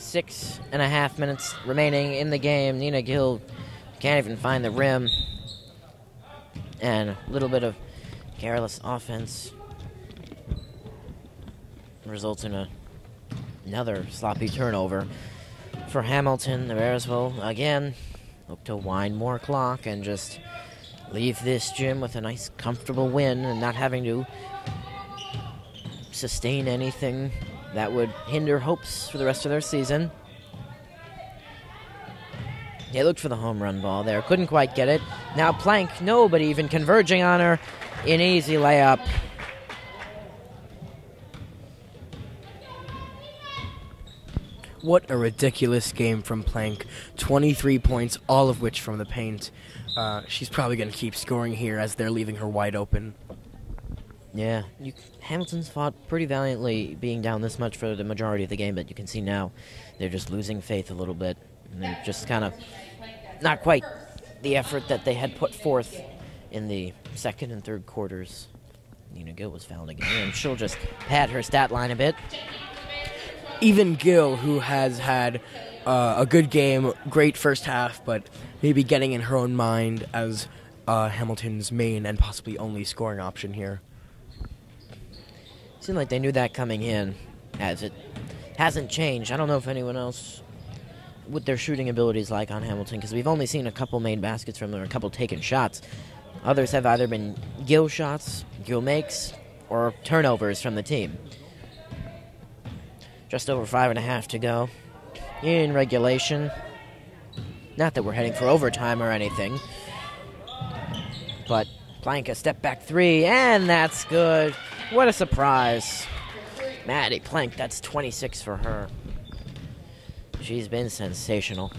6.5 minutes remaining in the game. Nina Gill can't even find the rim. And a little bit of careless offense results in another sloppy turnover for Hamilton. The Bears will, again, look to wind more clock and just leave this gym with a nice, comfortable win and not having to sustain anything that would hinder hopes for the rest of their season. They looked for the home run ball there. Couldn't quite get it. Now Plank, nobody even converging on her. An easy layup. What a ridiculous game from Plank. 23 points, all of which from the paint. She's probably going to keep scoring here as they're leaving her wide open. Yeah, Hamilton's fought pretty valiantly being down this much for the majority of the game, but you can see now they're just losing faith a little bit. And they're just kind of not quite the effort that they had put forth in the second and third quarters. Nina Gill was fouled again, and she'll just pad her stat line a bit. Even Gill, who has had a good game, great first half, but maybe getting in her own mind as Hamilton's main and possibly only scoring option here. Seemed like they knew that coming in, as it hasn't changed. I don't know if anyone else, what their shooting abilities like on Hamilton, because we've only seen a couple made baskets from them, or a couple taken shots. Others have either been Gill shots, Gill makes, or turnovers from the team. Just over 5.5 to go in regulation. Not that we're heading for overtime or anything, but Plank a step back three, and that's good. What a surprise. Maddie Plank, that's 26 for her. She's been sensational.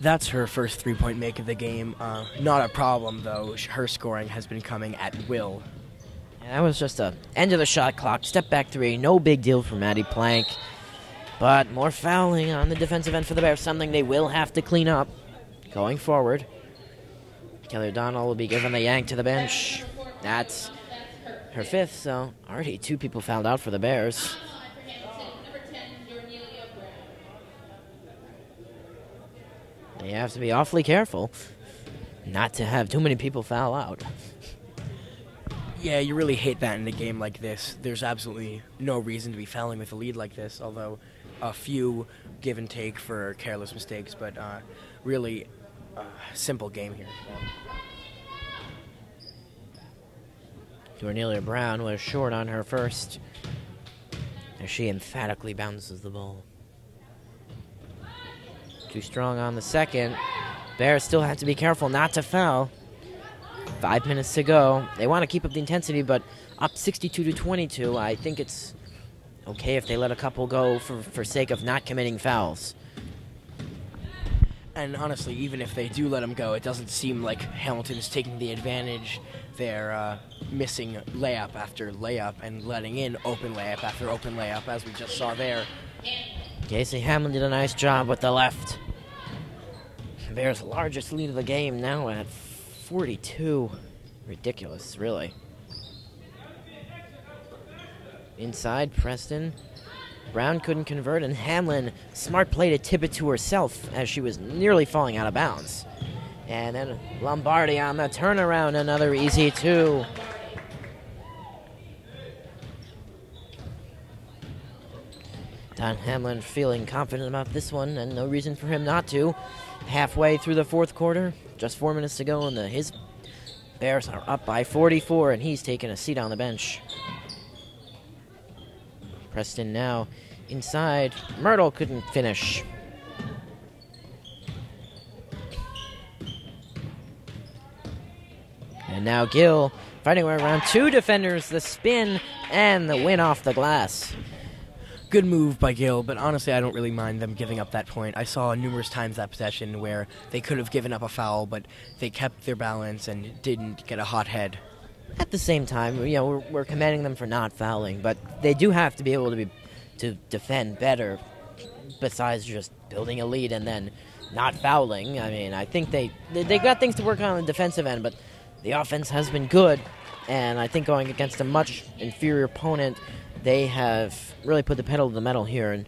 That's her first three-point make of the game. Not a problem, though. Her scoring has been coming at will. Yeah, that was just a end of the shot clock. Step back three. No big deal for Maddie Plank. But more fouling on the defensive end for the Bears. Something they will have to clean up going forward. Kelly O'Donnell will be given the yank to the bench. That's her fifth, so already two people fouled out for the Bears. You have to be awfully careful not to have too many people foul out. Yeah, you really hate that in a game like this. There's absolutely no reason to be fouling with a lead like this, although a few give and take for careless mistakes, but really simple game here. Cornelia Brown was short on her first, as she emphatically bounces the ball. Too strong on the second. Bears still have to be careful not to foul. 5 minutes to go. They want to keep up the intensity, but up 62-22. I think it's okay if they let a couple go for sake of not committing fouls. And honestly, even if they do let them go, it doesn't seem like Hamilton is taking the advantage. They're missing layup after layup and letting in open layup after open layup, as we just saw there. Casey Hamlin did a nice job with the left. Bears' largest lead of the game now at 42. Ridiculous, really. Inside, Preston. Brown couldn't convert, and Hamlin, smart play to tip it to herself as she was nearly falling out of bounds. And then Lombardi on the turnaround, another easy two. Don Hamlin feeling confident about this one, and no reason for him not to. Halfway through the fourth quarter, just 4 minutes to go, and his Bears are up by 44, and he's taking a seat on the bench. Preston now inside. Myrtle couldn't finish. And now Gill fighting around two defenders, the spin and the win off the glass. Good move by Gill, but honestly, I don't really mind them giving up that point. I saw numerous times that possession where they could have given up a foul, but they kept their balance and didn't get a hot head. At the same time, we're commending them for not fouling, but they do have to be able to defend better besides just building a lead and then not fouling. I mean, I think they got things to work on the defensive end, but the offense has been good, and I think going against a much inferior opponent, they have really put the pedal to the metal here and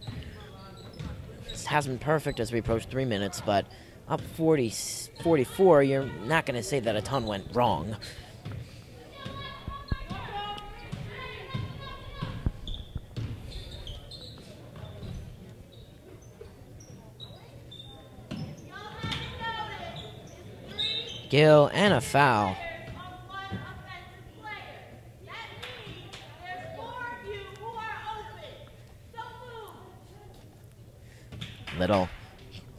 just hasn't been perfect as we approach 3 minutes, but up 44, you're not going to say that a ton went wrong. Gill and a foul. Little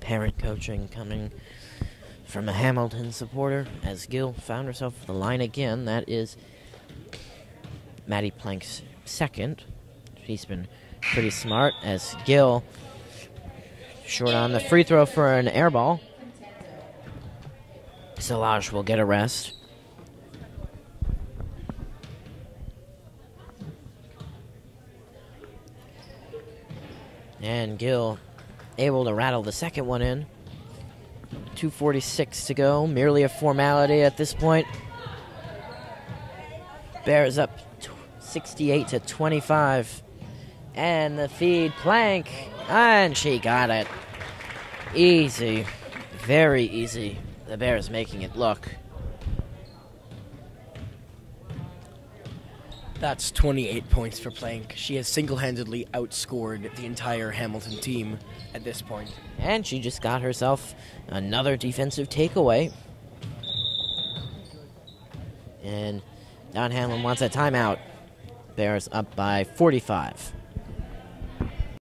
parent coaching coming from a Hamilton supporter as Gill found herself at the line again. That is Maddie Plank's second. She's been pretty smart as Gill short on the free throw for an air ball. Szilagyi will get a rest. And Gill able to rattle the second one in. 2:46 to go, merely a formality at this point. Bears up 68 to 25. And the feed, Plank, and she got it. Easy, very easy. The Bears making it look. That's 28 points for Plank. She has single-handedly outscored the entire Hamilton team at this point. And she just got herself another defensive takeaway. And Don Hamlin wants a timeout. Bears up by 45.